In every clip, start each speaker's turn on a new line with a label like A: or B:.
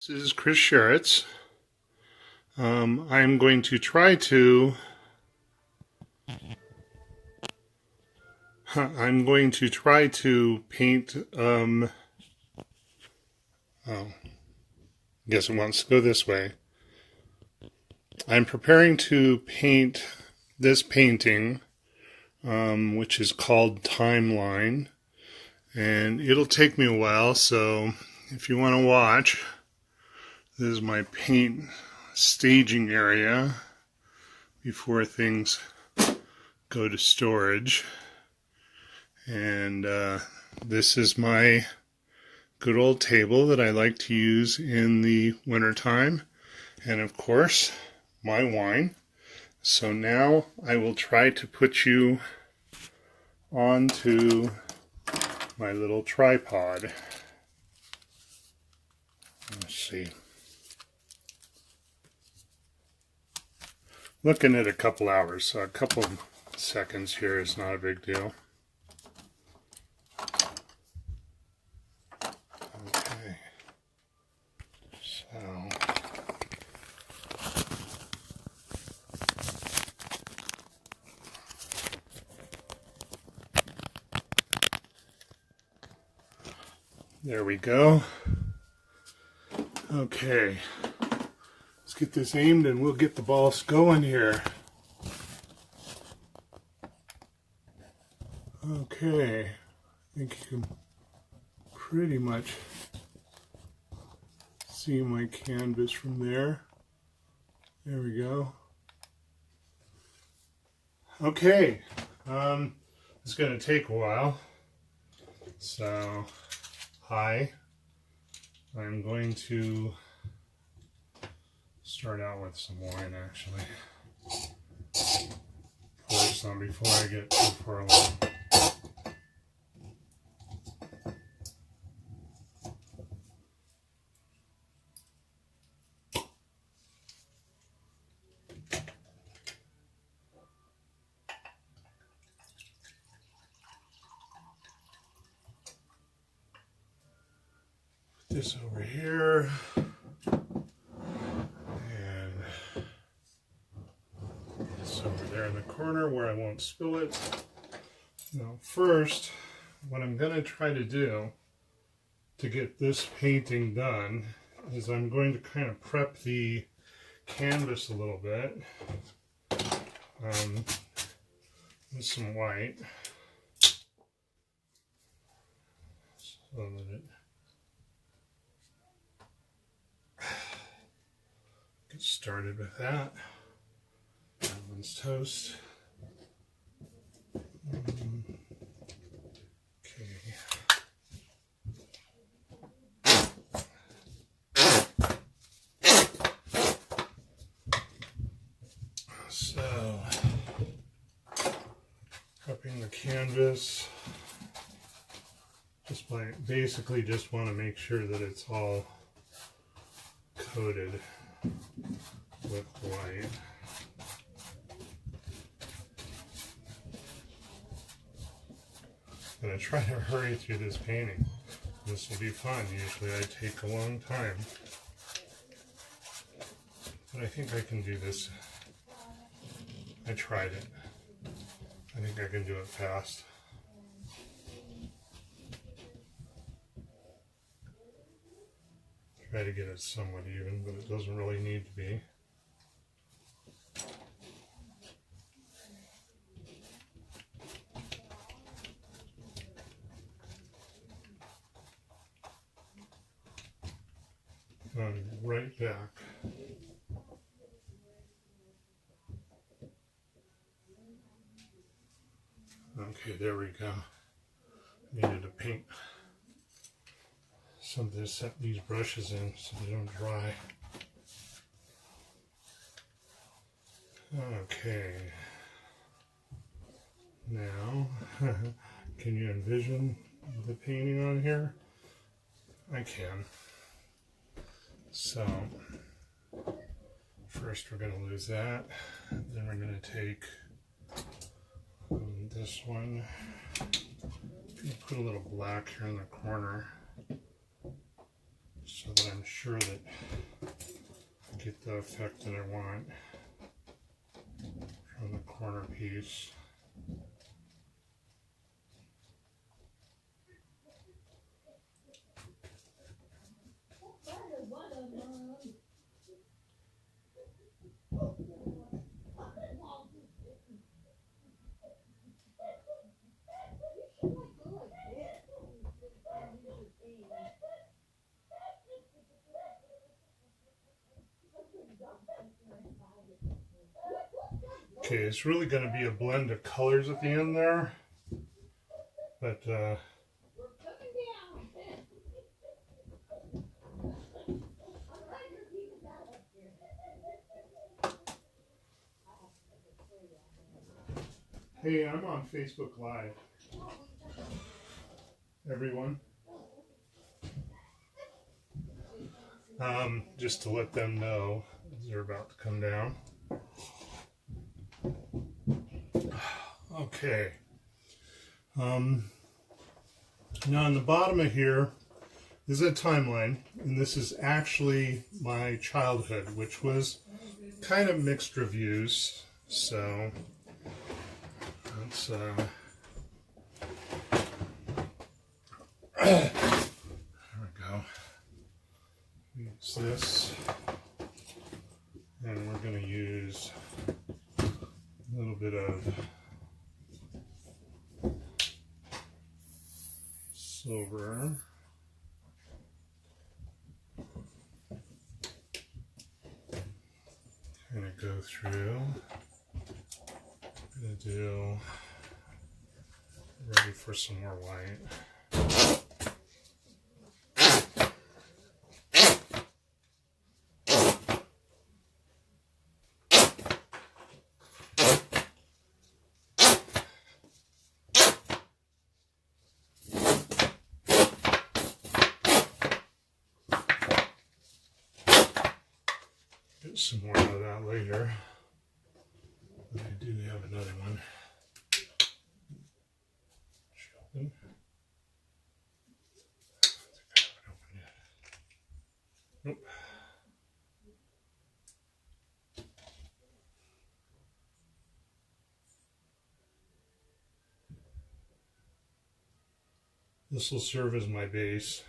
A: This is Chris Sharits. I'm going to try to paint I guess it wants to go this way. I'm preparing to paint this painting, which is called Timeline, and it'll take me a while, so if you want to watch, this is my paint staging area before things go to storage. And this is my good old table that I like to use in the wintertime. And of course, my wine. So now I will try to put you onto my little tripod. Let's see. Looking at a couple hours, so a couple seconds here is not a big deal. Okay, so there we go. Okay. Let's get this aimed and we'll get the balls going here. Okay, I think you can pretty much see my canvas from there. There we go. Okay, it's going to take a while. So, hi. I'm going to start out with some wine, actually. Pour some before I get too far along. Put this over here. Over there in the corner where I won't spill it. Now first, what I'm going to try to do to get this painting done is I'm going to kind of prep the canvas a little bit with some white so that it get started with that. That one's toast. Okay. So, prepping the canvas. Basically just want to make sure that it's all coated with white. I'm going to try to hurry through this painting. This will be fun. Usually I take a long time. But I think I can do this. I tried it. I think I can do it fast. Try to get it somewhat even, but it doesn't really need to be. Right back. Okay, there we go. Needed to paint something to set these brushes in so they don't dry. Okay. Now, can you envision the painting on here? I can. So, first we're going to lose that, then we're going to take this one, put a little black here in the corner so that I'm sure that get the effect that I want from the corner piece. Okay, it's really going to be a blend of colors at the end there, but hey, I'm on Facebook Live, everyone. Just to let them know they're about to come down. Okay. Now on the bottom of here is a timeline, and this is actually my childhood, which was kind of mixed reviews. So let's there we go. Use this, and we're going to use a little bit of silver. Kind of go through. I'm going to do, ready for some more white. Get some more of that later. But I do have another one. Sheldon. I think I have it open yet. Nope. This will serve as my base.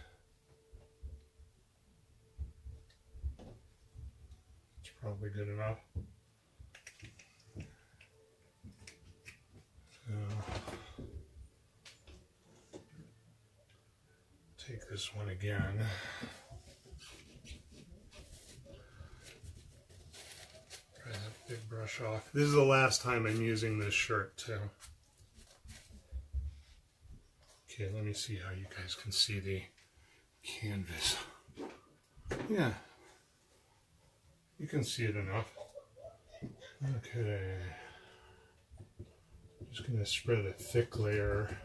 A: It's probably good enough. Take this one again. Try that big brush off. This is the last time I'm using this shirt too. Okay, let me see how you guys can see the canvas. Yeah, you can see it enough. Okay, just going to spread a thick layer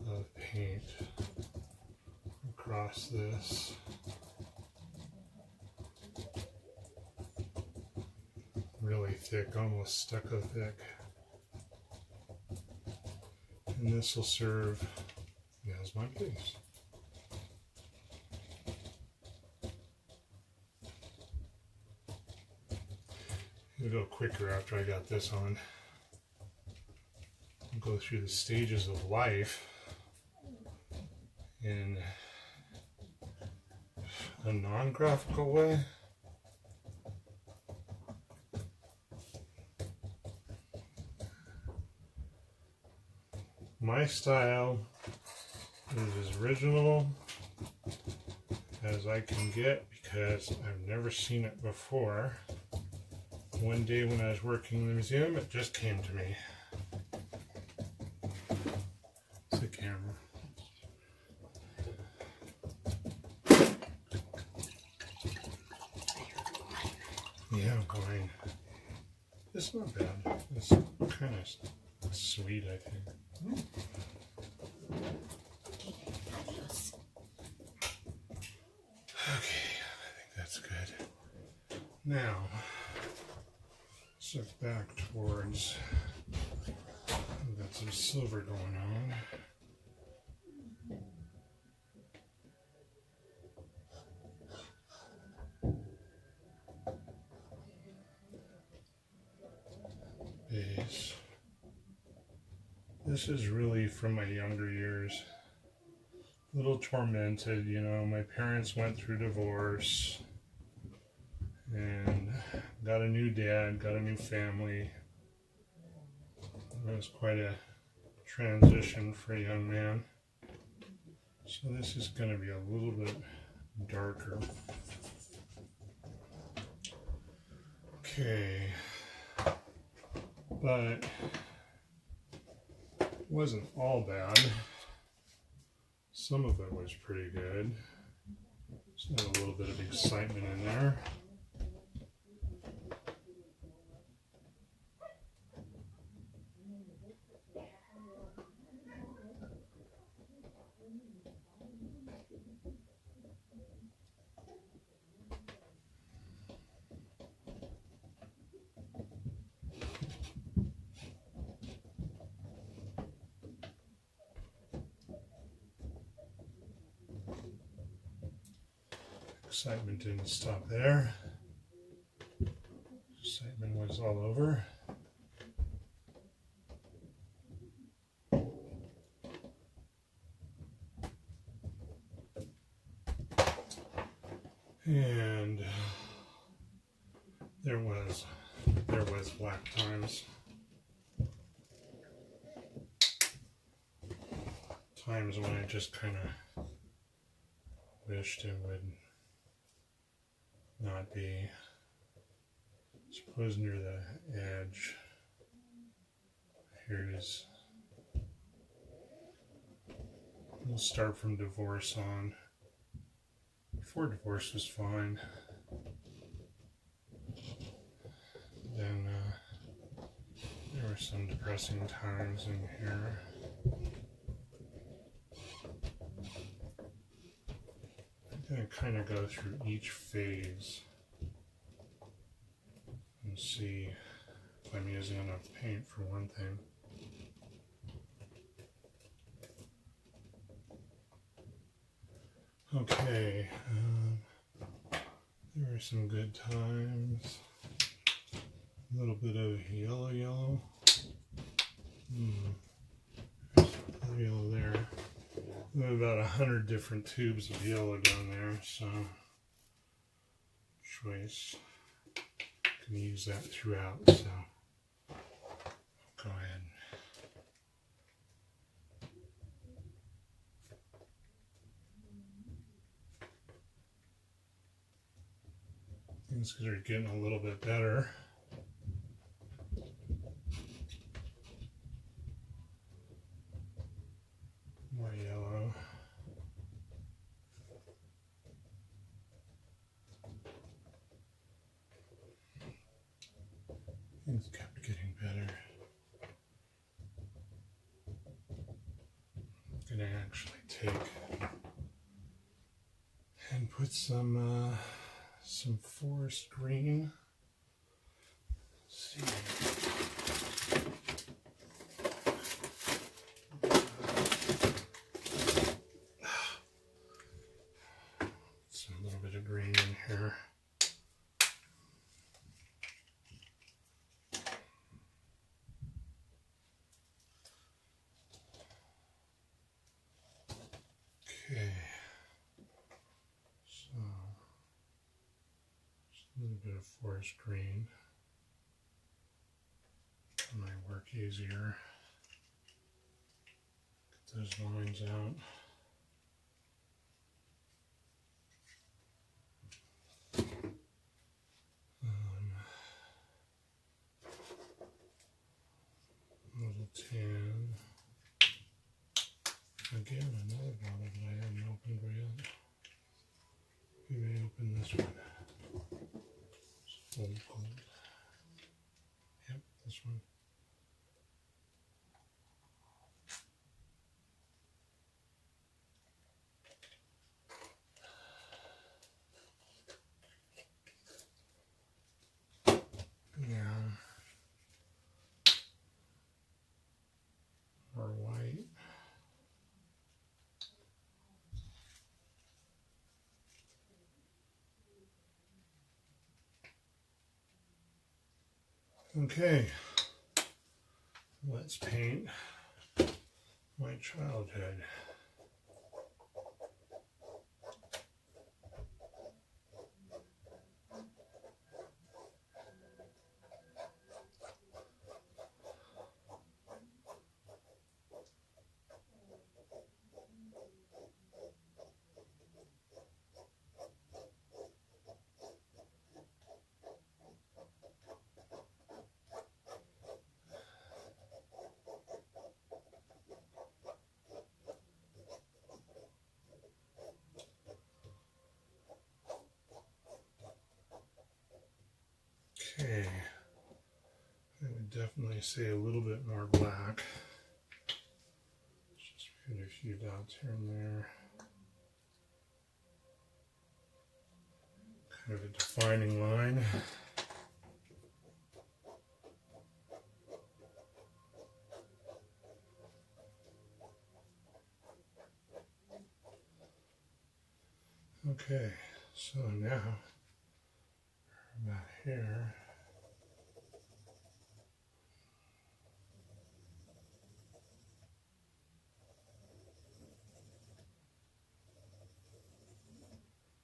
A: of paint across this. Really thick, almost stucco thick. And this will serve as my base. It'll go quicker after I got this on. I'll go through the stages of life in a non-graphical way. My style is as original as I can get because I've never seen it before. One day when I was working in the museum, it just came to me. It's the camera. Yeah, I'm going. It's not bad. It's kind of sweet, I think. Okay, I think that's good. Now, shift back towards, we've got some silver going on. This is really from my younger years. A little tormented, you know. My parents went through divorce and got a new dad, got a new family. It was quite a transition for a young man. So this is going to be a little bit darker. Okay, but it wasn't all bad. Some of it was pretty good. Just had a little bit of excitement in there. Excitement didn't stop there. Excitement was all over. And there was black times. Times when I just kind of wished it would not be. I suppose near the edge. Here it is. We'll start from divorce on. Before divorce was fine. Then there were some depressing times in here. I'm going to kind of go through each phase and see if I'm using enough paint for one thing. Okay, there were some good times. A little bit of yellow. Yellow there. We have about 100 different tubes of yellow down there, so choice. Can use that throughout, so go ahead. Things are getting a little bit better. More yellow. Things kept getting better. I'm going to actually take and put some forest green. Let's see. A little bit of green in here. Okay. So just a little bit of forest green. Might work easier. Get those lines out. Little tan. Again, another bottle that I haven't opened yet. We may open this one. It's old gold. Yep, this one. Yeah. Or white. Okay, let's paint. my childhood. Okay, I would definitely say a little bit more black. Just put a few dots here and there. Kind of a defining line. Okay, so now about here.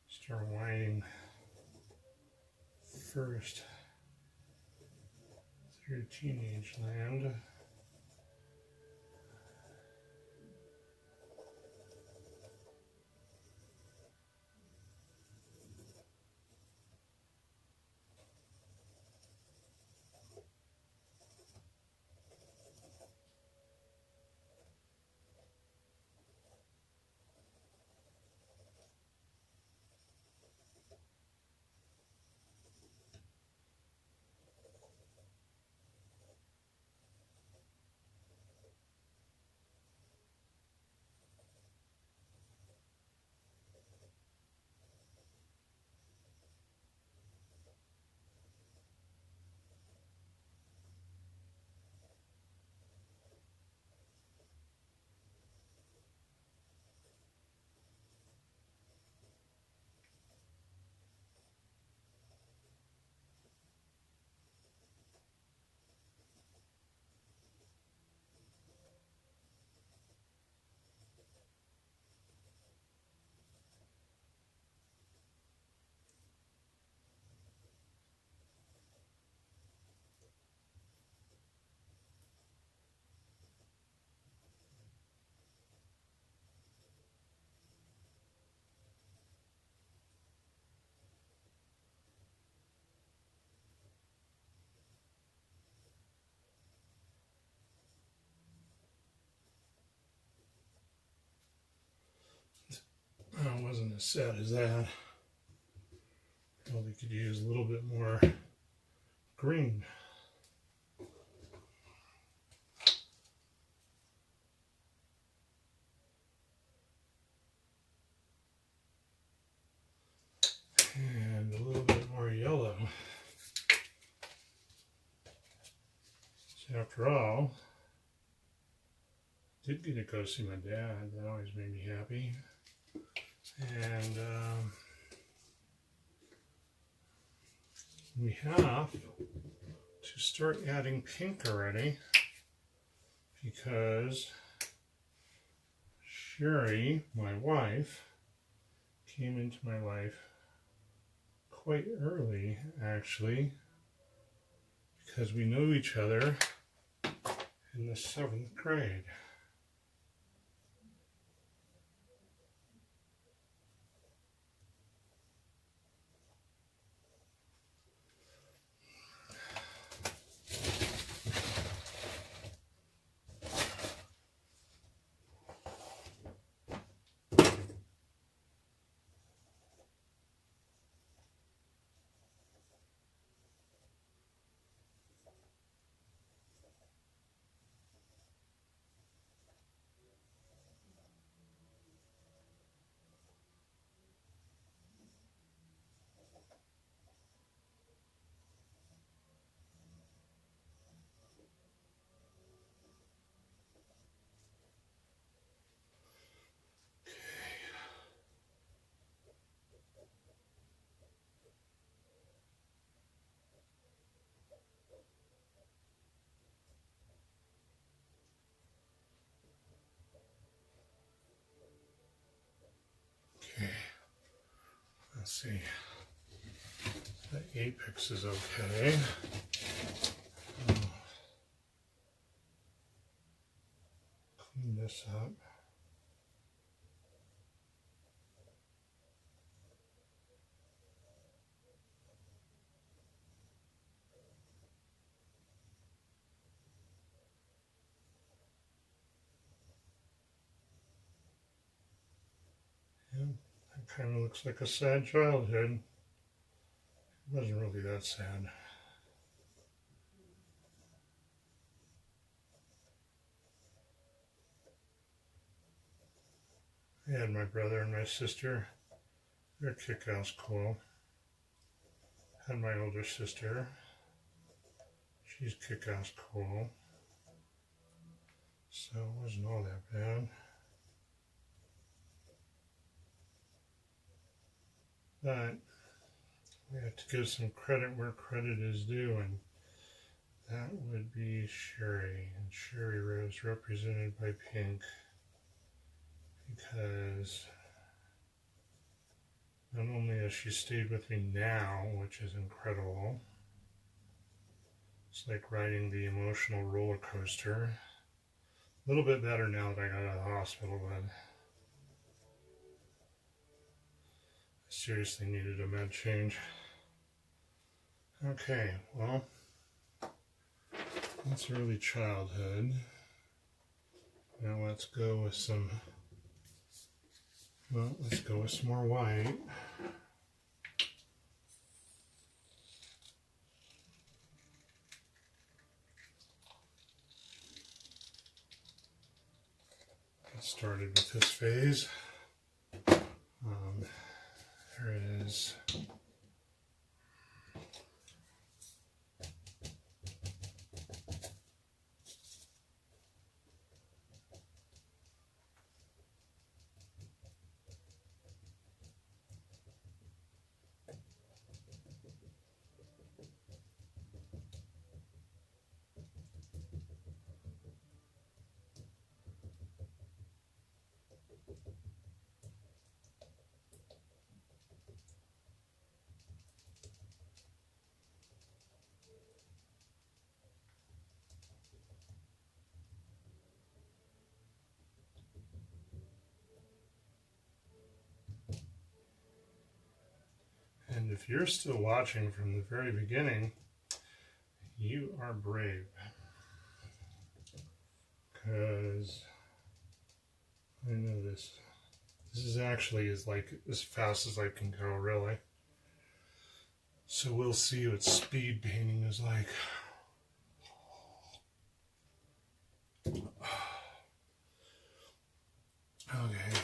A: Start winding first through teenage land. It wasn't as sad as that. Probably could use a little bit more green. And a little bit more yellow. So after all, I did get to go see my dad. That always made me happy. And we have to start adding pink already because Sherry, my wife, came into my life quite early, actually, because we knew each other in the 7th grade. Let's see. The apex is okay. Clean this up. Yeah, that kind of looks like a sad childhood. It wasn't really that sad. I had my brother and my sister. They're kick-ass cool. Had my older sister. She's kick-ass cool. So it wasn't all that bad. But we have to give some credit where credit is due, and that would be Sherry. And Sherry Rose represented by pink, because not only has she stayed with me now, which is incredible, it's like riding the emotional roller coaster. A little bit better now that I got out of the hospital, but I seriously needed a med change. Okay, well, that's early childhood. Now let's go with some, let's go with some more white. Get started with this phase. There it is. And if you're still watching from the very beginning, you are brave. Because I know this is actually like as fast as I can go, really. So we'll see what speed painting is like. Okay,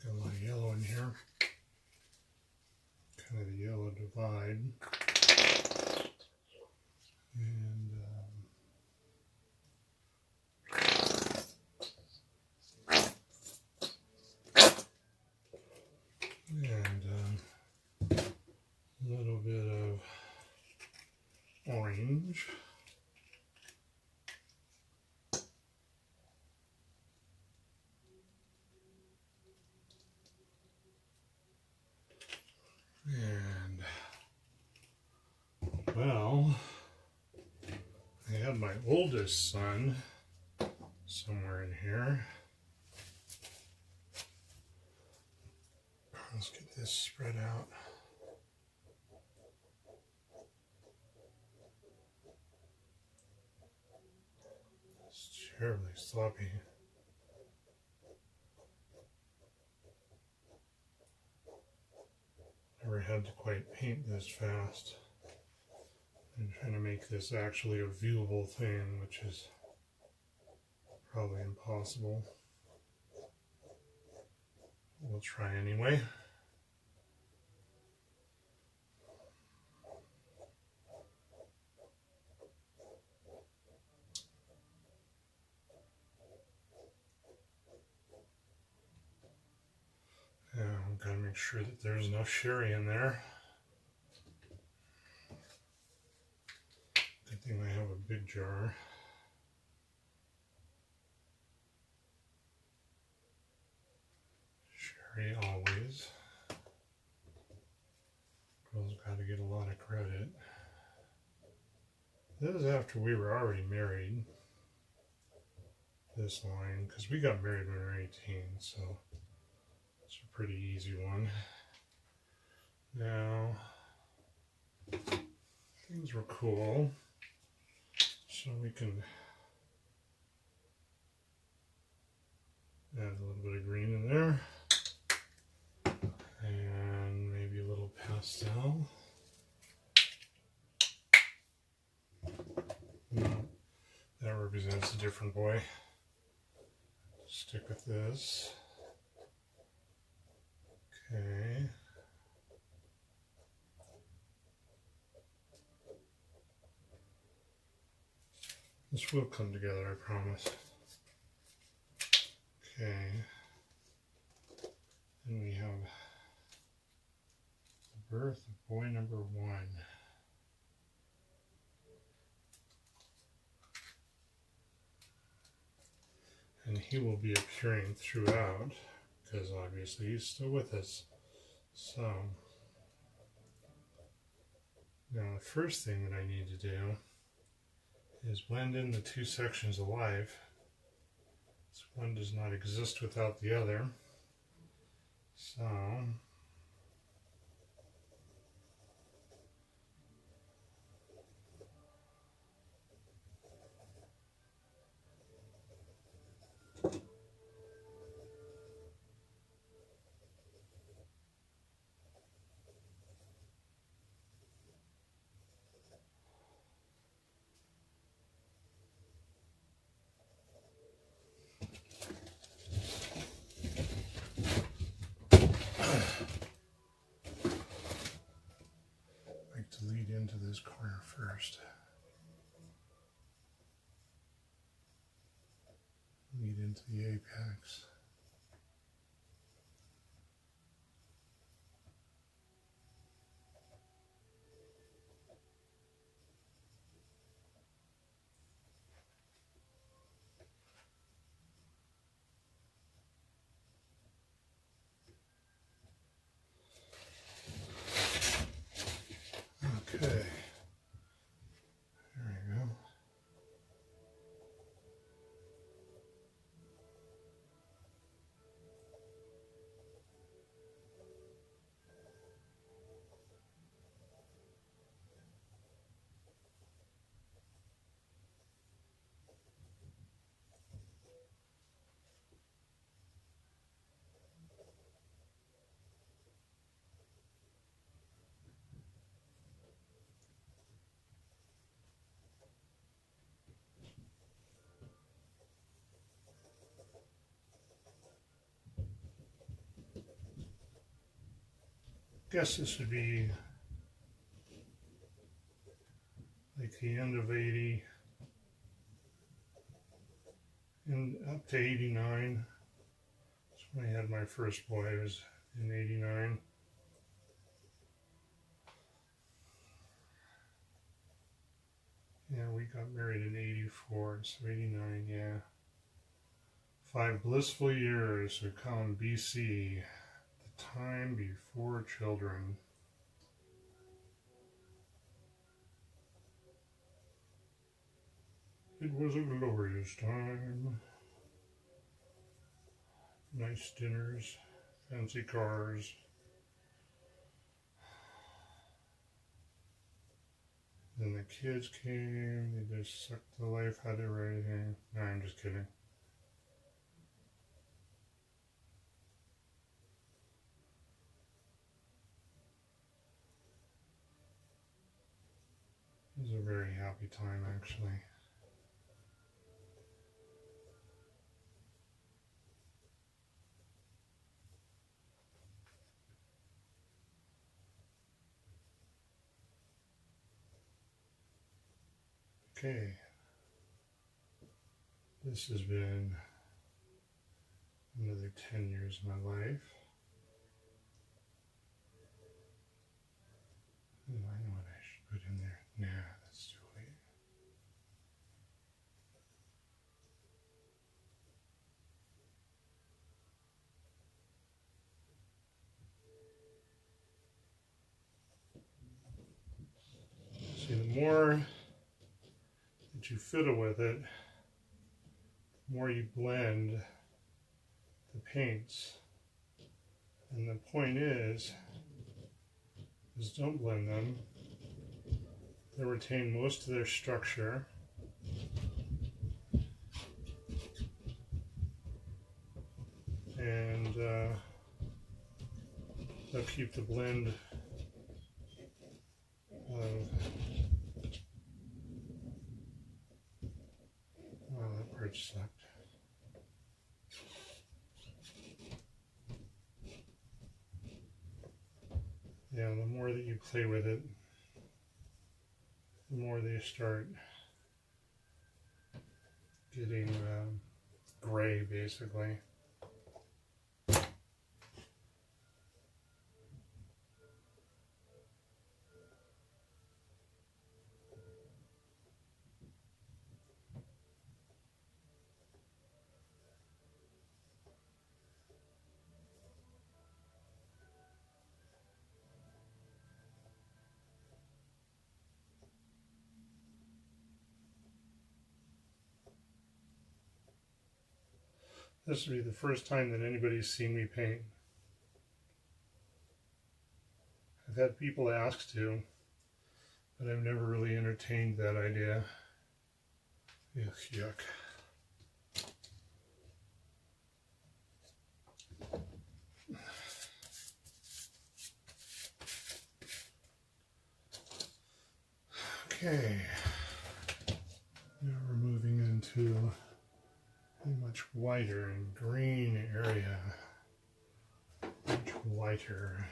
A: got a lot of yellow in here. Kind of the yellow divide. And a little bit of orange. And, well, I have my oldest son somewhere in here. Let's get this spread out. It's terribly sloppy. Never had to quite paint this fast. I'm trying to make this actually a viewable thing, which is probably impossible. We'll try anyway. I've got to make sure that there's enough sherry in there. Good thing I have a big jar. Sherry always. April's got to get a lot of credit. This is after we were already married. This line, because we got married when we were 18, so it's a pretty easy one. Now, things were cool, so we can add a little bit of green in there, and maybe a little pastel. No, that represents a different boy. Stick with this. Okay. This will come together, I promise. Okay. Then we have the birth of boy number 1. And he will be appearing throughout, because obviously he's still with us. So, now the first thing that I need to do is blend in the two sections of life. So one does not exist without the other. So, I like to lead into this corner first. Lead into the apex. Okay. There we go. Guess this would be like the end of 80 and up to 89. That's when I had my first boy. It was in 89. Yeah, we got married in 84, so 89, yeah. 5 blissful years, we call them BC, the time before children. It was a glorious time. Nice dinners, fancy cars. Then the kids came, they just sucked the life out of everything. No, I'm just kidding. It was a very happy time, actually. Okay. This has been another 10 years of my life. Oh, I know what I should put in there. Nah, that's too late. more that you fiddle with it, the more you blend the paints. And the point is don't blend them. They'll retain most of their structure. And they'll keep the blend of, oh, that part sucked. Yeah, the more that you play with it, the more they start getting gray, basically. This will be the first time that anybody's seen me paint. I've had people ask to, but I've never really entertained that idea. Ugh, yuck. Okay, now we're moving into a much whiter and green area. Much whiter.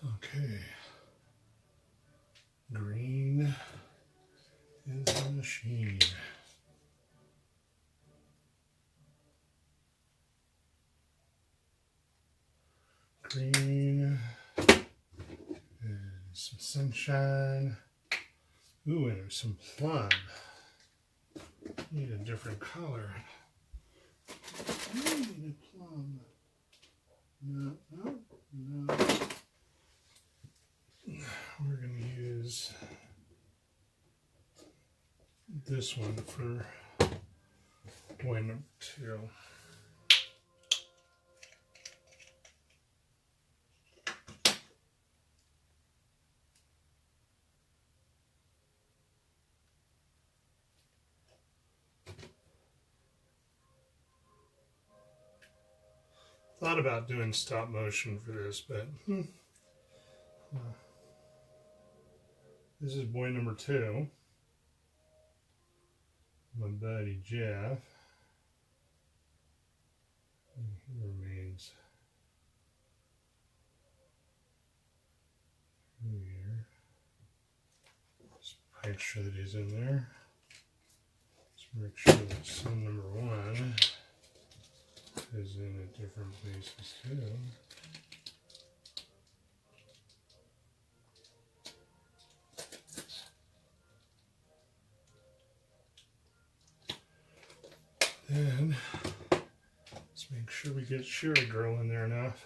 A: Okay, green is the machine. Green and some sunshine. Ooh, and there's some plum. Need a different color. Need a plum. No, no, no. We're going to use this one for point number 2. Thought about doing stop motion for this, but this is boy number 2. My buddy Jeff. And he remains here. Just make sure that he's in there. Let's make sure that son number 1 is in at different places too. Then let's make sure we get Sherry Girl in there enough.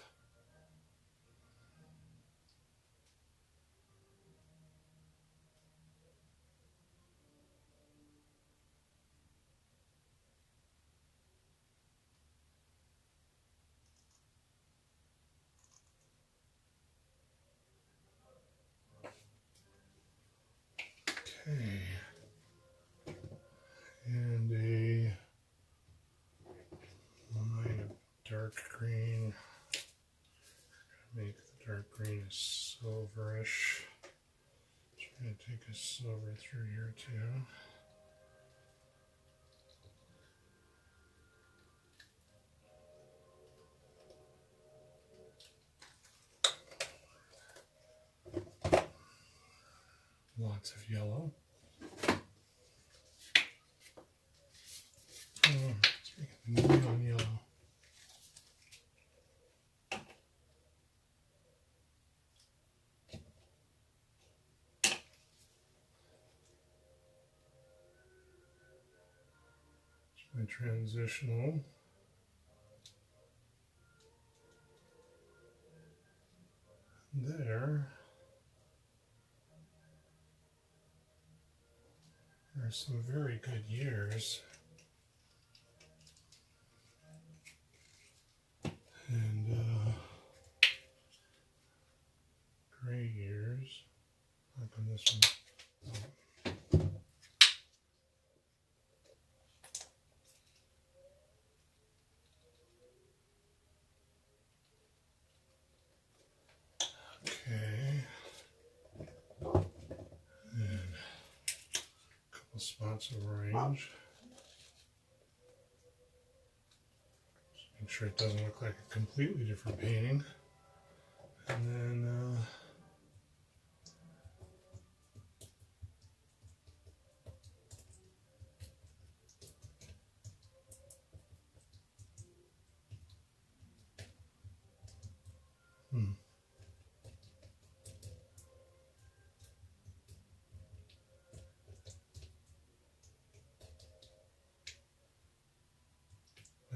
A: Okay. And a line of dark green. Make the dark green a silverish. Try to take a silver through here too. spots of yellow. Let's make it neon yellow. My transitional. There are some very good years, and gray years, like on this one. Okay, and a couple spots of orange. Just make sure it doesn't look like a completely different painting. And then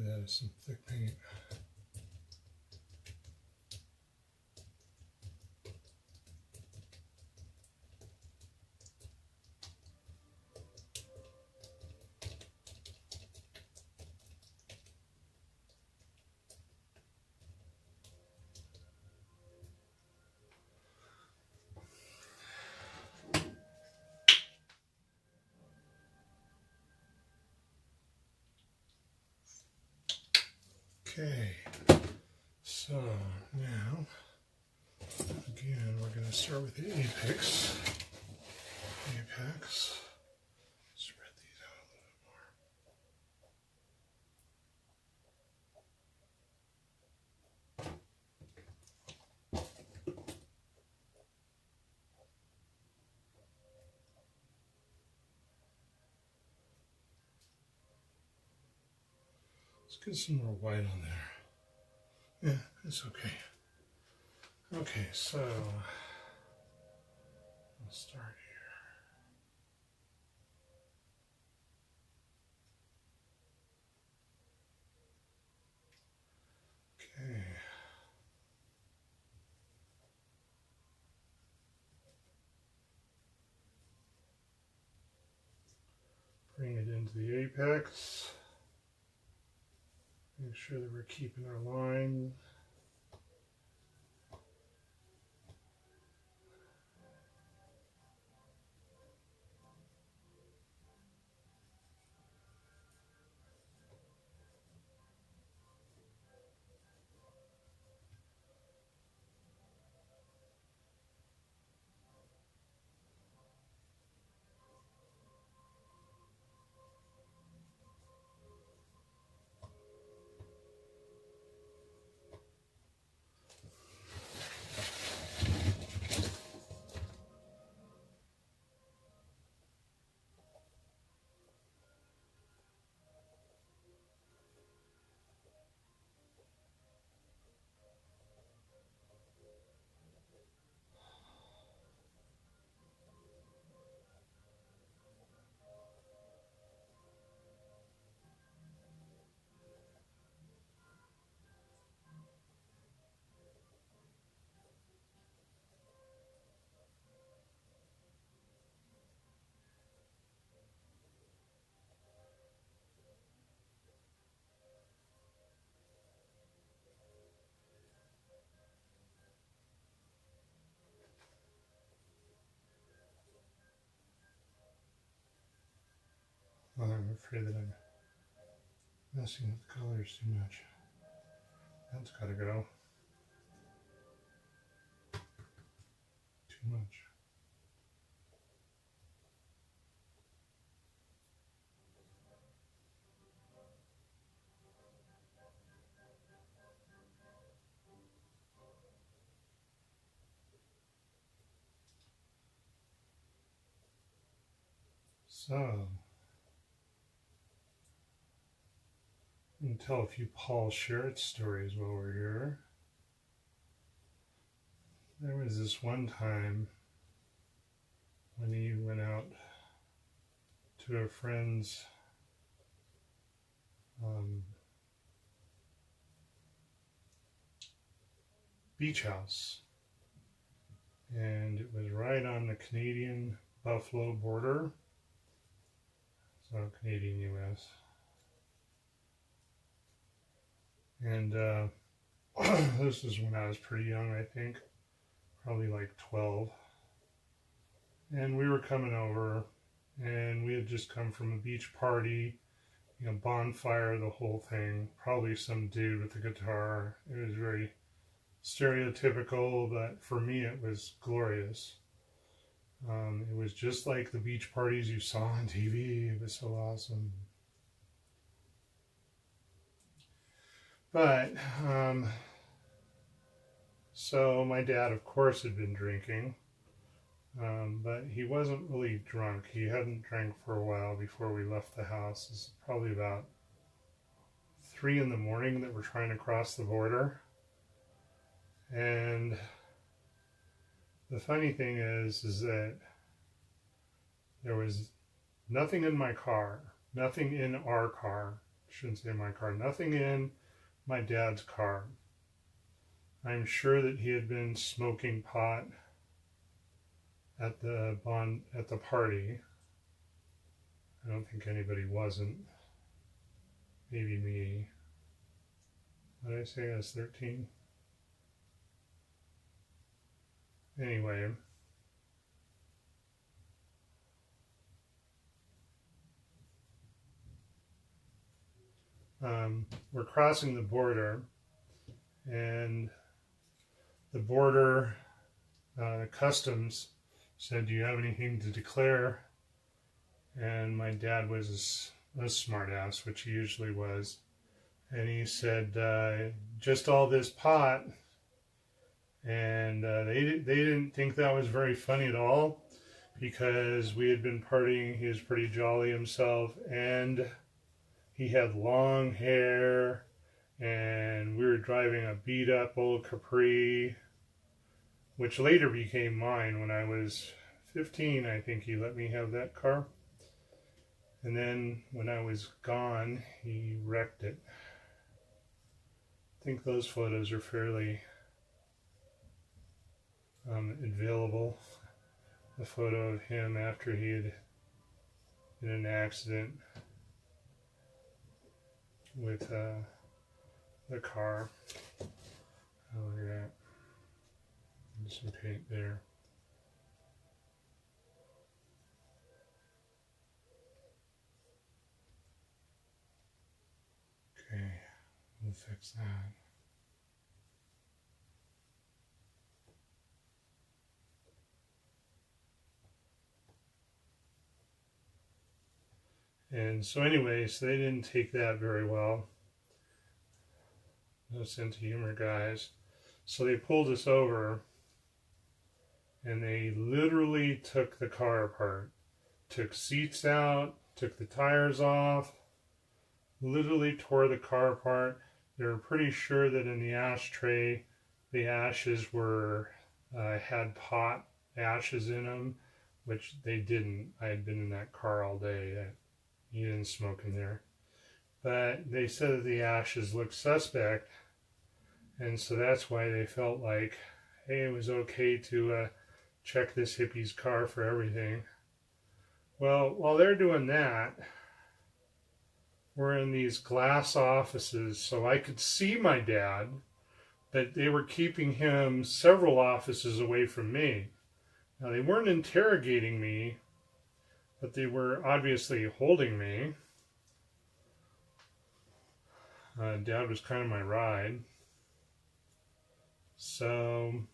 A: that is some thick paint. Okay, so now, again, we're going to start with the apex. Apex. Spread these out a little bit more. Let's get some more white on there. Yeah, it's okay. Okay, so I'll start here. Okay. Bring it into the apex. Make sure that we're keeping our line. Well, I'm afraid that I'm messing with the colors too much. That's got to go. Too much. So, I can tell a few Paul Sharits stories while we're here. There was this one time when he went out to a friend's beach house, and it was right on the Canadian Buffalo border, so Canadian US. And this is when I was pretty young, I think, probably like 12. And we were coming over, and we had just come from a beach party, you know, bonfire, the whole thing. Probably some dude with a guitar. It was very stereotypical, but for me it was glorious. It was just like the beach parties you saw on TV. It was so awesome. But, so my dad, of course, had been drinking, but he wasn't really drunk. He hadn't drank for a while before we left the house. It's probably about 3 in the morning that we're trying to cross the border. And the funny thing is that there was nothing in my car, nothing in our car, I shouldn't say my car, nothing in my dad's car. I'm sure that he had been smoking pot at the party. I don't think anybody wasn't. Maybe me. What did I say? I was 13. Anyway, we're crossing the border, and the border customs said, "Do you have anything to declare?" And my dad was a smart ass, which he usually was, and he said, "Just all this pot." And they didn't think that was very funny at all, because we had been partying. He was pretty jolly himself, and he had long hair, and we were driving a beat up old Capri, which later became mine. When I was 15, I think he let me have that car. And then when I was gone, he wrecked it. I think those photos are fairly available. The photo of him after he had in an accident with the car. Oh, look at that. And some paint there. Okay, we'll fix that. And so anyway, so they didn't take that very well. No sense of humor, guys. So they pulled us over, and they literally took the car apart. Took seats out, took the tires off, literally tore the car apart. They were pretty sure that in the ashtray, the ashes were had pot ashes in them, which they didn't. I had been in that car all day. You didn't smoke in there. But they said that the ashes looked suspect, and so that's why they felt like, hey, it was okay to check this hippie's car for everything. Well, while they're doing that, we're in these glass offices, so I could see my dad, but they were keeping him several offices away from me. Now, they weren't interrogating me, but they were obviously holding me. Dad was kind of my ride. So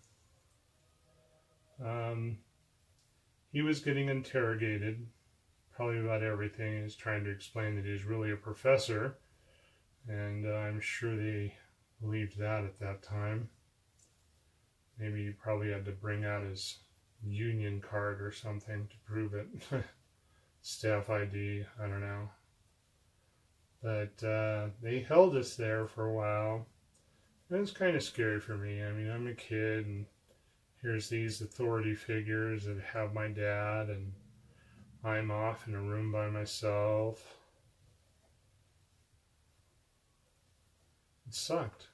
A: he was getting interrogated, probably about everything. He was trying to explain that he's really a professor, and I'm sure they believed that at that time. Maybe he probably had to bring out his union card or something to prove it. staff ID, I don't know. But they held us there for a while. It was kind of scary for me. I mean, I'm a kid, and here's these authority figures that have my dad, and I'm off in a room by myself. It sucked.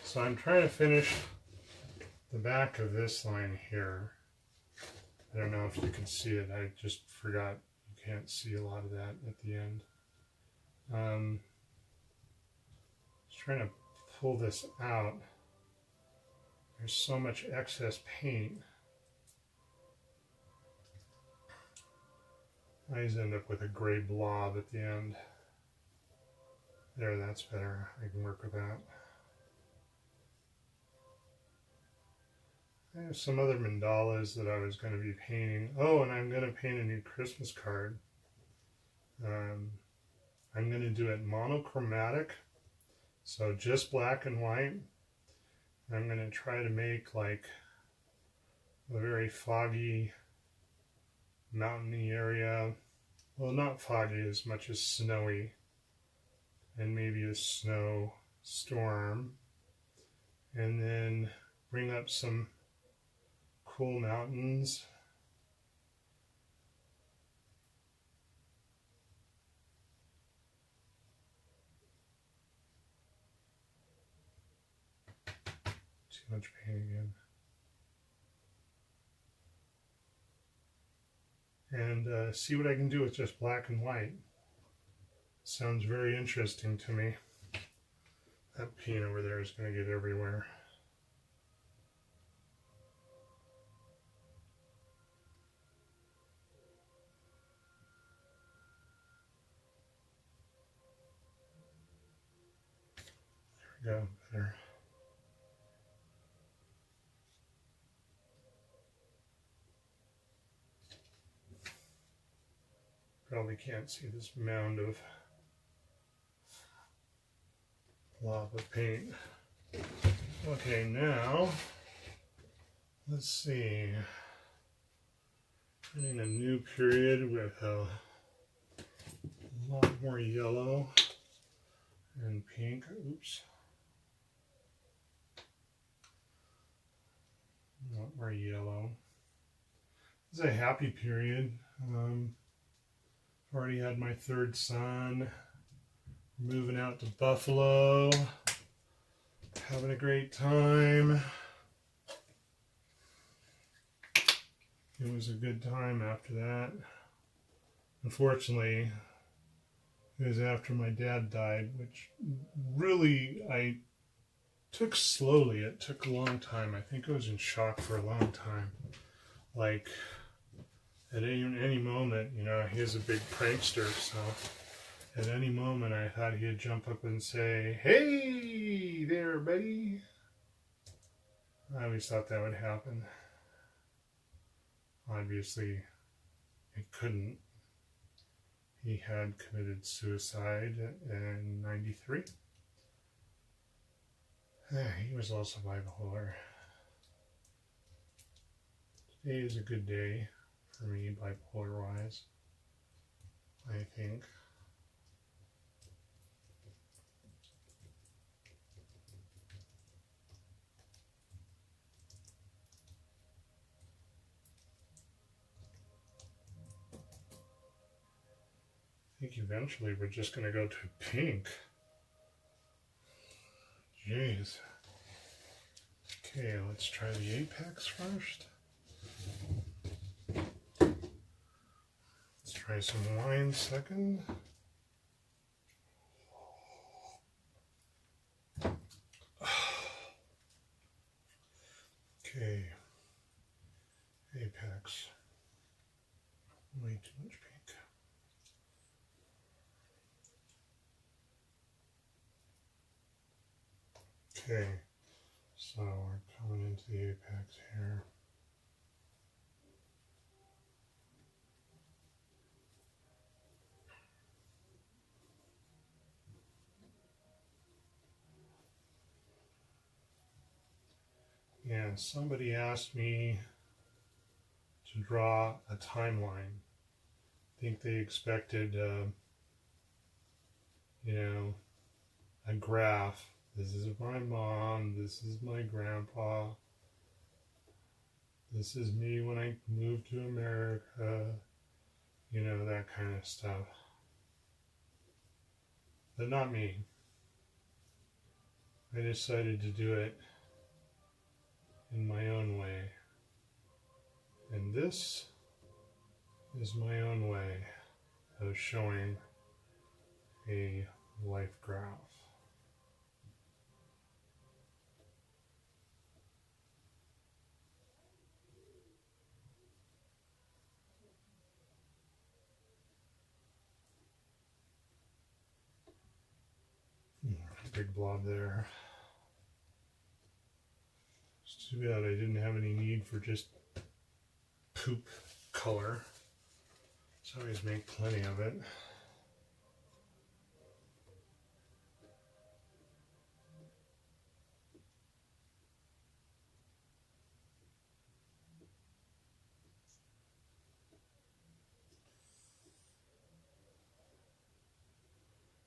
A: So I'm trying to finish the back of this line here. I don't know if you can see it. I just forgot you can't see a lot of that at the end. Just trying to pull this out. There's so much excess paint. I always end up with a gray blob at the end. There, that's better. I can work with that. I have some other mandalas that I was going to be painting. Oh, and I'm going to paint a new Christmas card. I'm going to do it monochromatic, so just black and white. I'm going to try to make like a very foggy, mountainy area. Well, not foggy as much as snowy, and maybe a snow storm. And then bring up some cool mountains. Too much paint again. And see what I can do with just black and white. Sounds very interesting to me. That paint over there is going to get everywhere. There we go, better. Probably can't see this mound of lava paint. Okay, now let's see. In a new period with a lot more yellow and pink. Oops. A lot more yellow. It's a happy period. Already had my third son. Moving out to Buffalo. Having a great time. It was a good time after that. Unfortunately, it was after my dad died, which really I took slowly. It took a long time. I think I was in shock for a long time. Like, at any moment, you know, he is a big prankster, so at any moment I thought he'd jump up and say, "Hey there, buddy." I always thought that would happen. Obviously, it couldn't. He had committed suicide in '93. He was also bipolar. Today is a good day for me, bipolar-wise, I think. I think eventually we're just going to go to pink. Jeez. Okay, let's try the apex first. Let's try some wine second. Okay. Apex. Way too much pink. Okay, so we're coming into the apex here. Yeah, somebody asked me to draw a timeline. I think they expected, a graph. This is my mom, this is my grandpa, this is me when I moved to America, that kind of stuff. But not me. I decided to do it in my own way. And this is my own way of showing a life graph. Big blob there. It's too bad I didn't have any need for just poop color. So I always make plenty of it.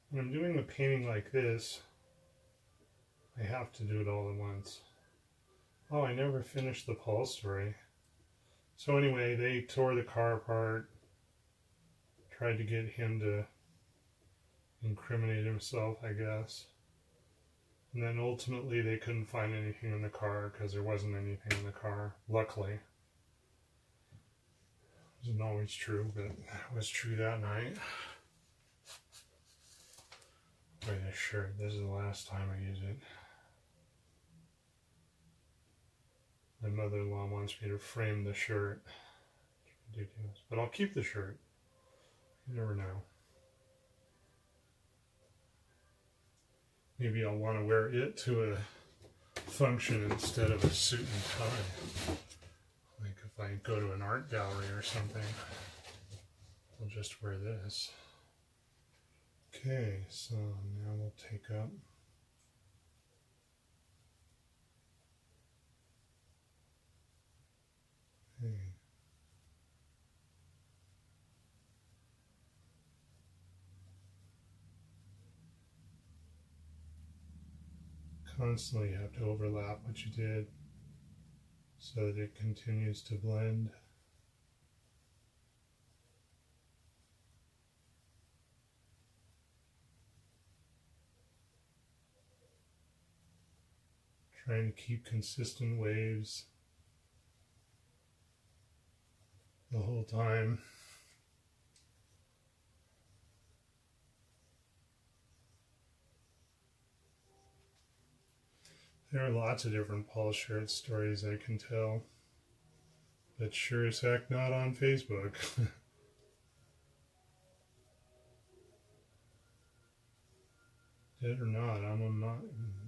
A: When I'm doing a painting like this, I have to do it all at once. Oh, I never finished the Paul story. So anyway, they tore the car apart, tried to get him to incriminate himself, I guess. And then ultimately they couldn't find anything in the car because there wasn't anything in the car, luckily. It wasn't always true, but it was true that night. Boy, this shirt, this is the last time I use it. My mother-in-law wants me to frame the shirt. It's ridiculous. But I'll keep the shirt. You never know. Maybe I'll want to wear it to a function instead of a suit and tie. Like if I go to an art gallery or something, I'll just wear this. Okay, so now we'll take up constantly have to overlap what you did so that it continues to blend. Trying to keep consistent waves the whole time. There are lots of different Paul Sharits stories I can tell, but sure as heck not on Facebook. Dead or not, I'm not.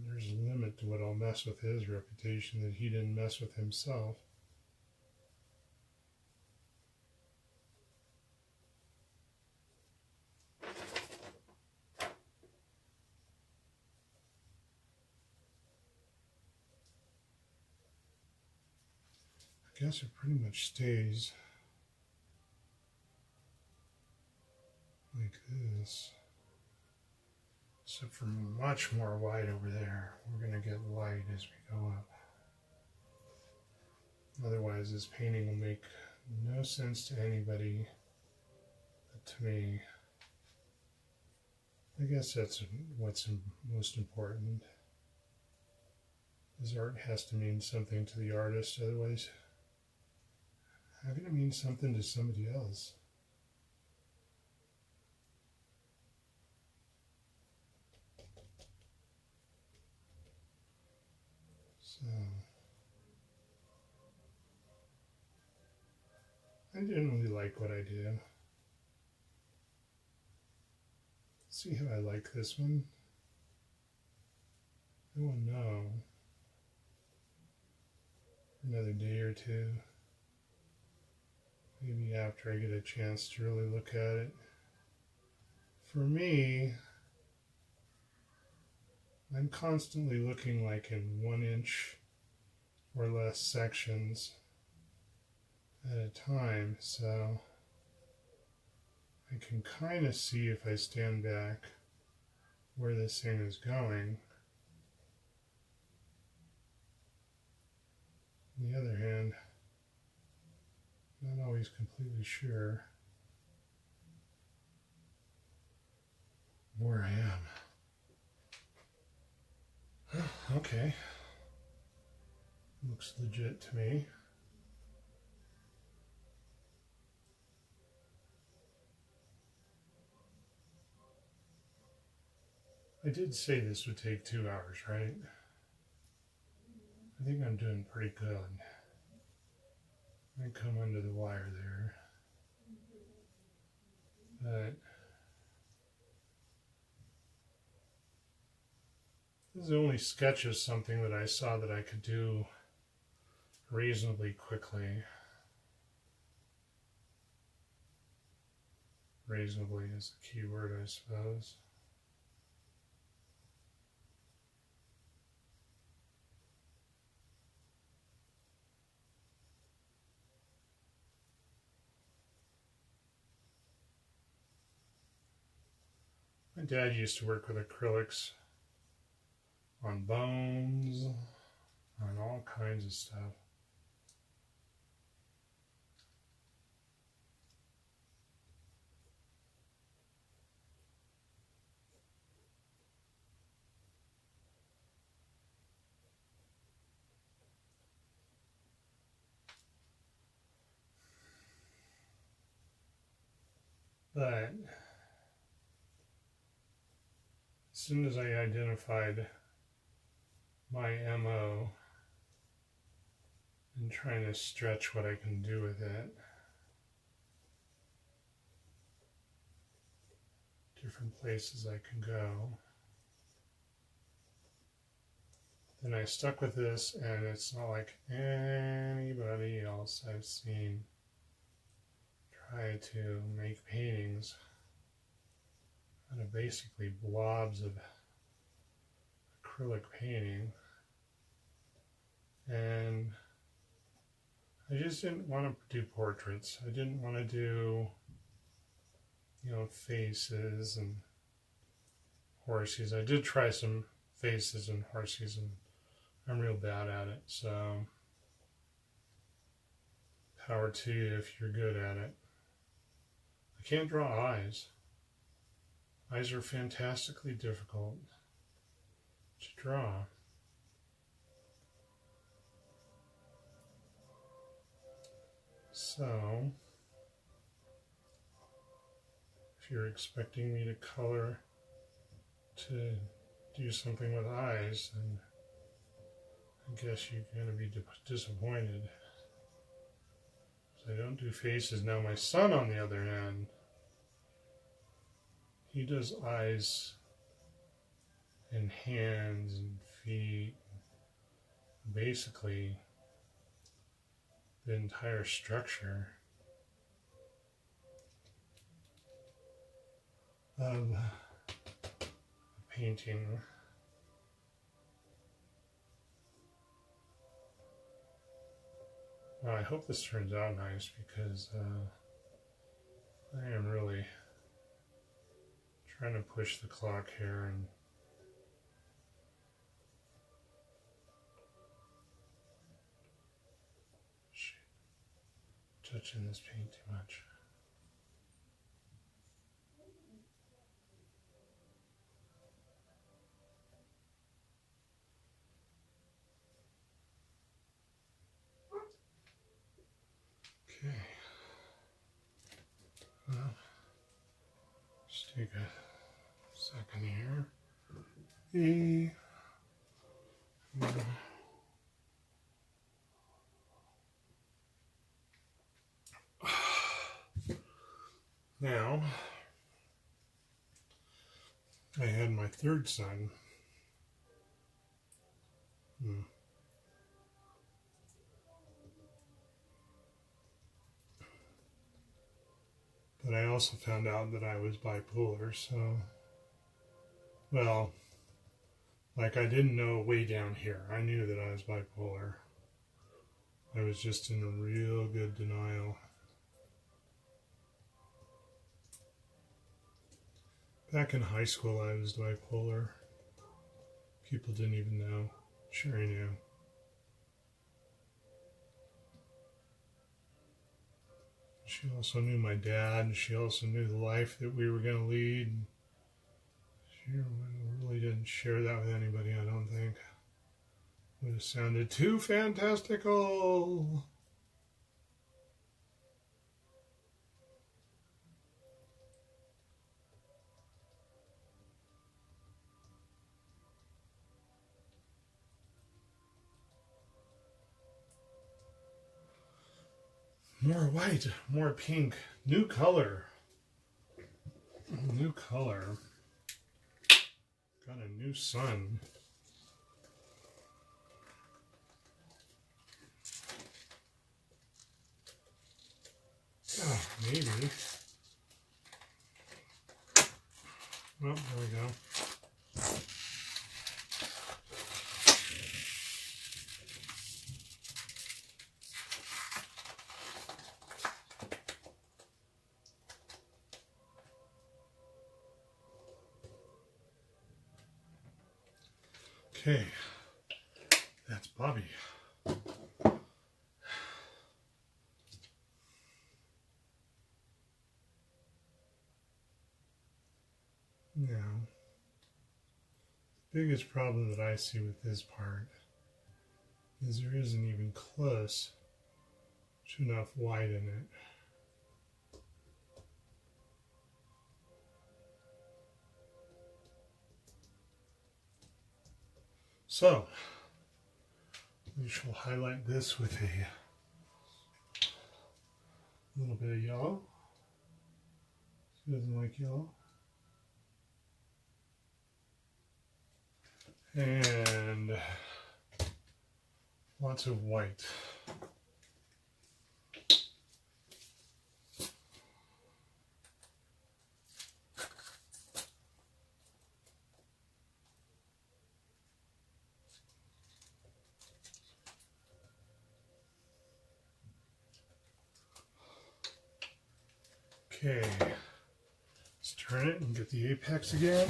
A: There's a limit to what I'll mess with his reputation that he didn't mess with himself. I guess it pretty much stays like this, except for much more white over there. We're going to get light as we go up. Otherwise, this painting will make no sense to anybody but to me. I guess that's what's most important. His art has to mean something to the artist, otherwise how can it mean something to somebody else? So, I generally like what I did. Let's see how I like this one. I won't know. Another day or two. Maybe after I get a chance to really look at it. For me, I'm constantly looking like in 1 inch or less sections. at a time, so I can kind of see if I stand back where this thing is going. On the other hand, not always completely sure where I am. Okay, looks legit to me. I did say this would take 2 hours, right? I think I'm doing pretty good. I come under the wire there. But this is only sketch of something that I saw that I could do reasonably quickly. Reasonably is the key word, I suppose. My dad used to work with acrylics on bones, on all kinds of stuff. But as soon as I identified my MO and trying to stretch what I can do with it, different places I can go, then I stuck with this, and it's not like anybody else I've seen try to make paintings out of basically blobs of acrylic painting. And I just didn't want to do portraits. I didn't want to do, faces and horses. I did try some faces and horses, and I'm real bad at it. So power to you if you're good at it. I can't draw eyes. Eyes are fantastically difficult to draw. So, if you're expecting me to color to do something with eyes, then I guess you're going to be disappointed. So I don't do faces. Now my son, on the other hand, he does eyes and hands and feet, basically the entire structure of a painting. Well, I hope this turns out nice, because I am really trying to push the clock here and touching this paint too much. Okay. Well, just take a second here. Now, I had my third son. But I also found out that I was bipolar, so, well, like, I didn't know way down here. I knew that I was bipolar. I was just in a real good denial. Back in high school, I was bipolar. People didn't even know. Sure, I knew. She also knew my dad, and she also knew the life that we were going to lead. She really didn't share that with anybody, I don't think. Would have sounded too fantastical. More white, more pink, new color. New color. Got a new sun. Oh, maybe. Well, there we go. Okay, that's Bobby. Now, the biggest problem that I see with this part is there isn't even close to enough white in it. So, we shall highlight this with a little bit of yellow. She doesn't like yellow. And lots of white. Okay, let's turn it and get the apex again.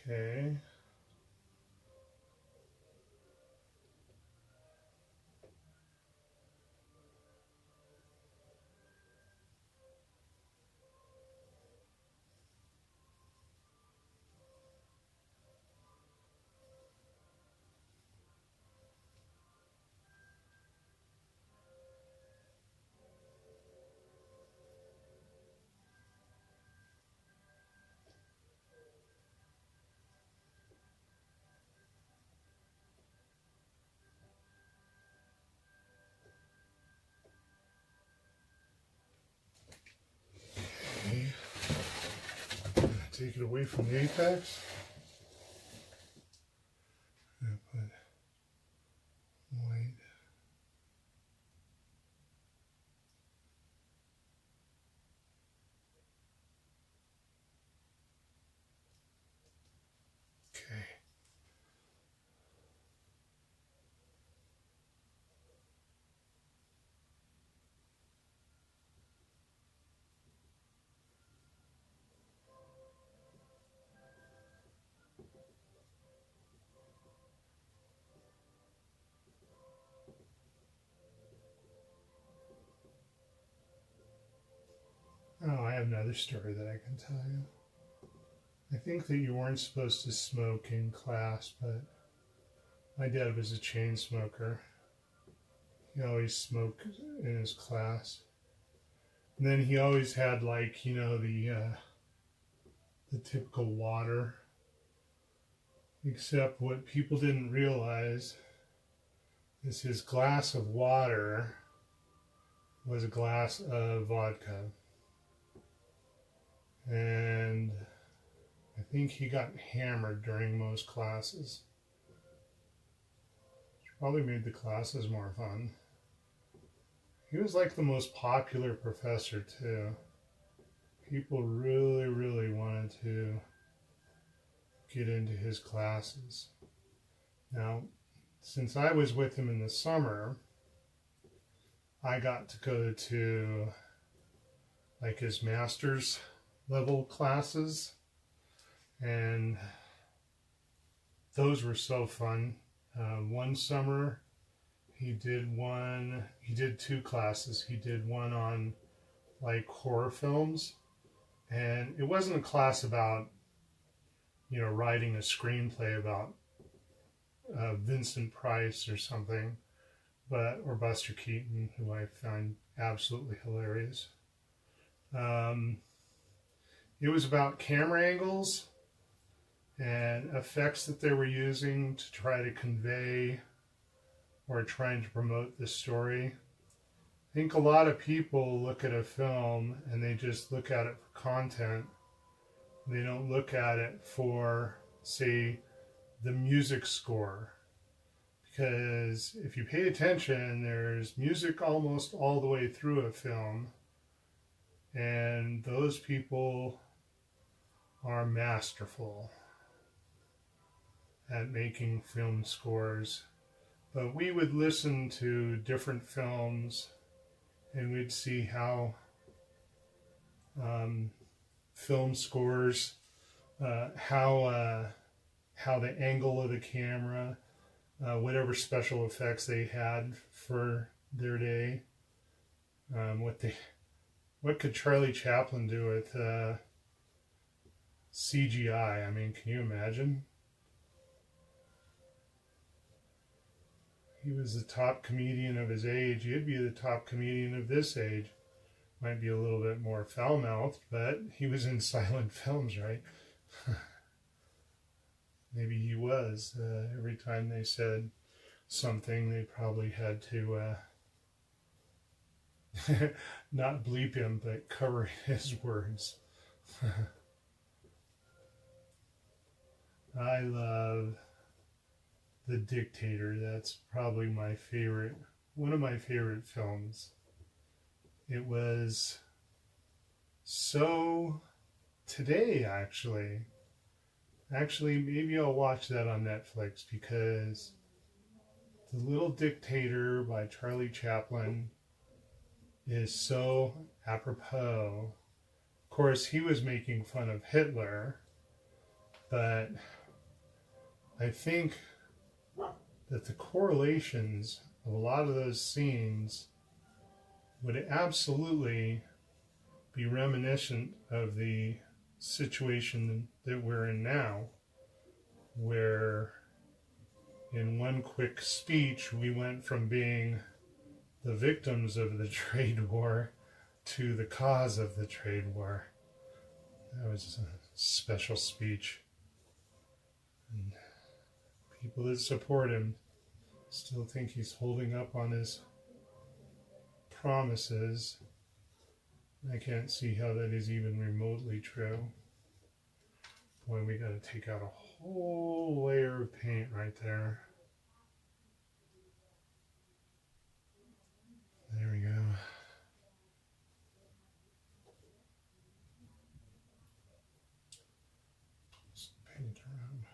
A: Okay. Take it away from the apex. And put white. Okay. Oh, I have another story that I can tell you. I think that you weren't supposed to smoke in class, but my dad was a chain smoker. He always smoked in his class. And then he always had, like, you know, the typical water. Except what people didn't realize is his glass of water was a glass of vodka. And I think he got hammered during most classes. Probably made the classes more fun. He was like the most popular professor, too. People really, really wanted to get into his classes. Now, since I was with him in the summer, I got to go to like his master's level classes, and those were so fun. One summer he did two classes. He did one on like horror films, and it wasn't a class about, writing a screenplay about Vincent Price or something, or Buster Keaton, who I find absolutely hilarious. It was about camera angles and effects that they were using to try to convey or trying to promote the story. I think a lot of people look at a film and they just look at it for content. They don't look at it for, say, the music score. Because if you pay attention, there's music almost all the way through a film. And those people are masterful at making film scores. But we would listen to different films and we'd see how film scores, how the angle of the camera, whatever special effects they had for their day, what could Charlie Chaplin do with CGI? I mean, can you imagine? He was the top comedian of his age. He'd be the top comedian of this age. Might be a little bit more foul-mouthed, but he was in silent films, right? Maybe he was. Every time they said something, they probably had to not bleep him, but cover his words. I love The Dictator. That's probably my favorite, one of my favorite films. It was so today, actually. Maybe I'll watch that on Netflix, because The Little Dictator by Charlie Chaplin is so apropos. Of course, he was making fun of Hitler, but I think that the correlations of a lot of those scenes would absolutely be reminiscent of the situation that we're in now, where in one quick speech we went from being the victims of the trade war to the cause of the trade war. That was a special speech. And people that support him still think he's holding up on his promises. I can't see how that is even remotely true. Boy, we got to take out a whole layer of paint right there. There we go. Just paint around.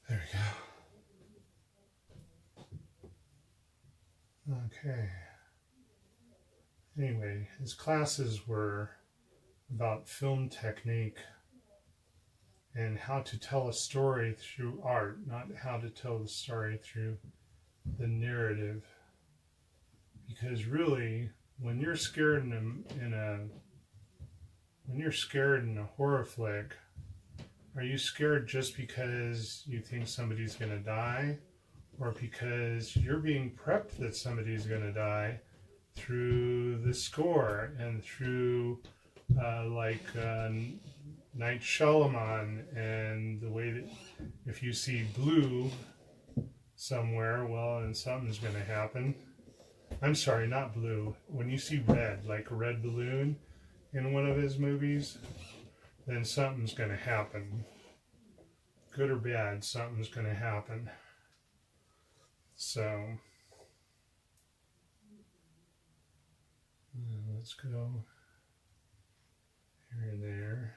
A: There we go. Okay. Anyway, his classes were about film technique and how to tell a story through art, not how to tell the story through the narrative. Because really, when you're scared when you're scared in a horror flick, are you scared just because you think somebody's going to die, or because you're being prepped that somebody's going to die through the score and through Night Shyamalan, and the way that if you see blue somewhere, well, then something's going to happen. I'm sorry, not blue. When you see red, like a red balloon in one of his movies, then something's going to happen. Good or bad, something's going to happen. So, let's go here and there.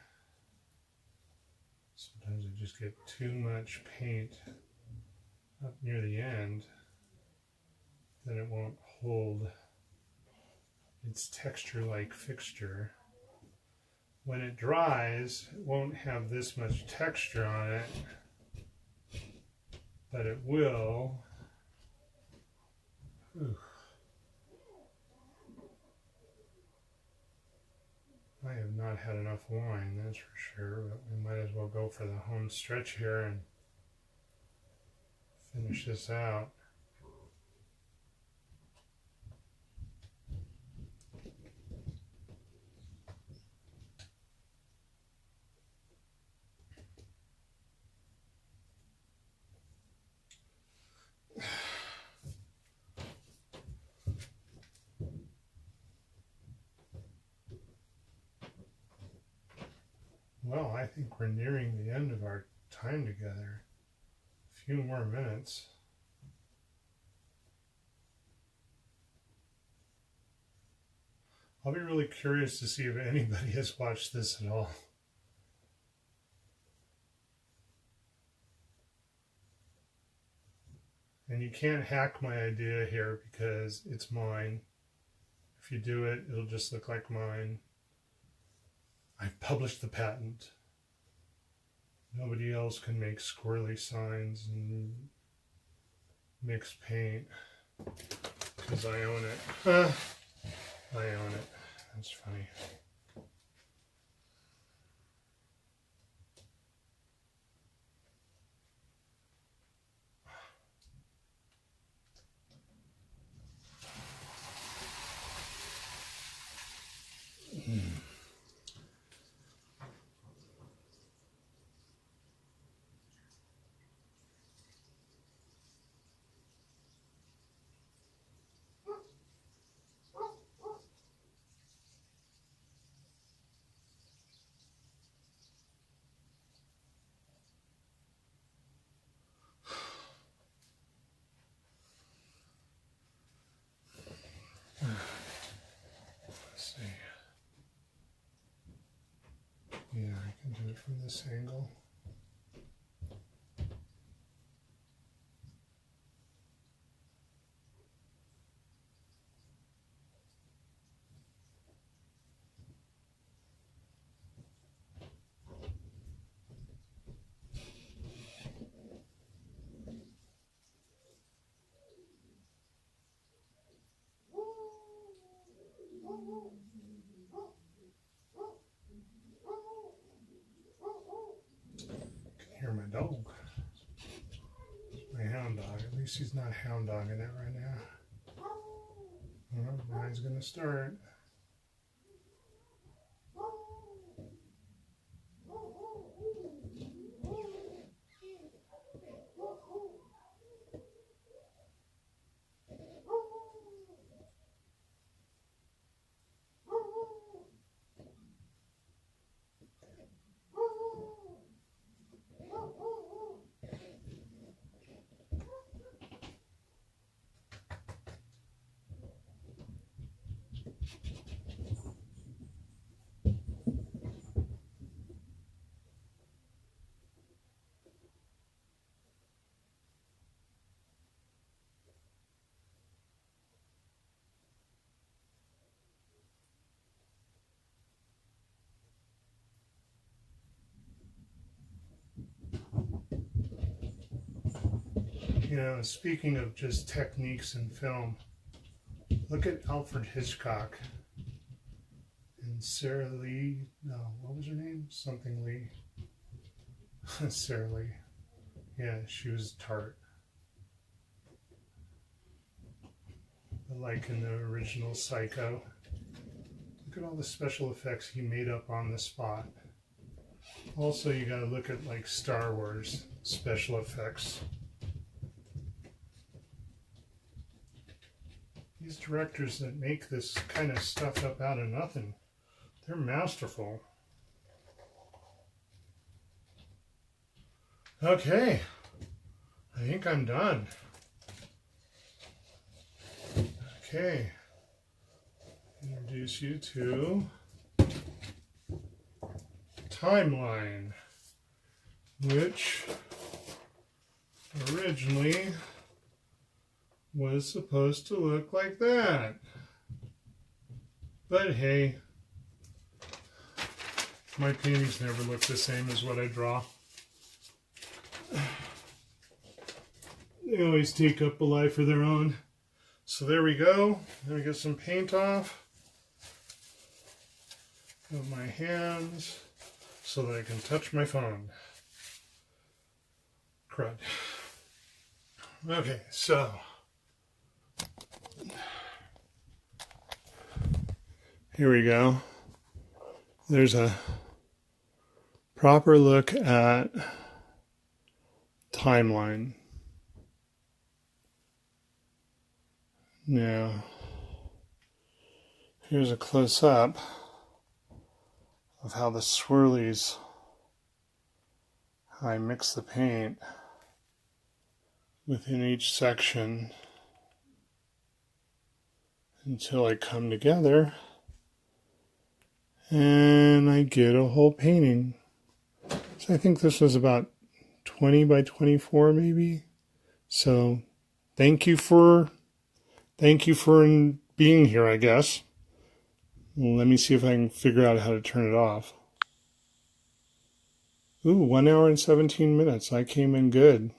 A: Sometimes I just get too much paint up near the end, then it won't hold its texture-like fixture. When it dries, it won't have this much texture on it, but it will. Whew. I have not had enough wine, that's for sure, but we might as well go for the home stretch here and finish this out. Well, I think we're nearing the end of our time together. A few more minutes. I'll be really curious to see if anybody has watched this at all. And you can't hack my idea here because it's mine. If you do it, it'll just look like mine. I've published the patent. Nobody else can make squirrely signs and mix paint because I own it. I own it. That's funny. Let's see. Yeah, I can do it from this angle. Hear my dog. My hound dog. At least he's not hound dogging it right now. Well, now he's going to start. You know, speaking of just techniques in film, look at Alfred Hitchcock and Sarah Lee. No, what was her name? Something Lee. Sarah Lee. Yeah, she was tart. But like in the original Psycho. Look at all the special effects he made up on the spot. Also, you gotta look at like Star Wars special effects. These directors that make this kind of stuff up out of nothing, they're masterful. Okay, I think I'm done. Okay, introduce you to timeline, which originally was supposed to look like that. But hey, my paintings never look the same as what I draw. They always take up a life of their own. So there we go. Let me get some paint off of my hands so that I can touch my phone. Crud. Okay, so here we go. There's a proper look at timeline. Now, here's a close-up of how the swirlies, how I mix the paint within each section until I come together and I get a whole painting. So I think this was about 20 by 24 maybe. So thank you for being here, I guess. Let me see if I can figure out how to turn it off. Ooh, 1 hour and 17 minutes. I came in good.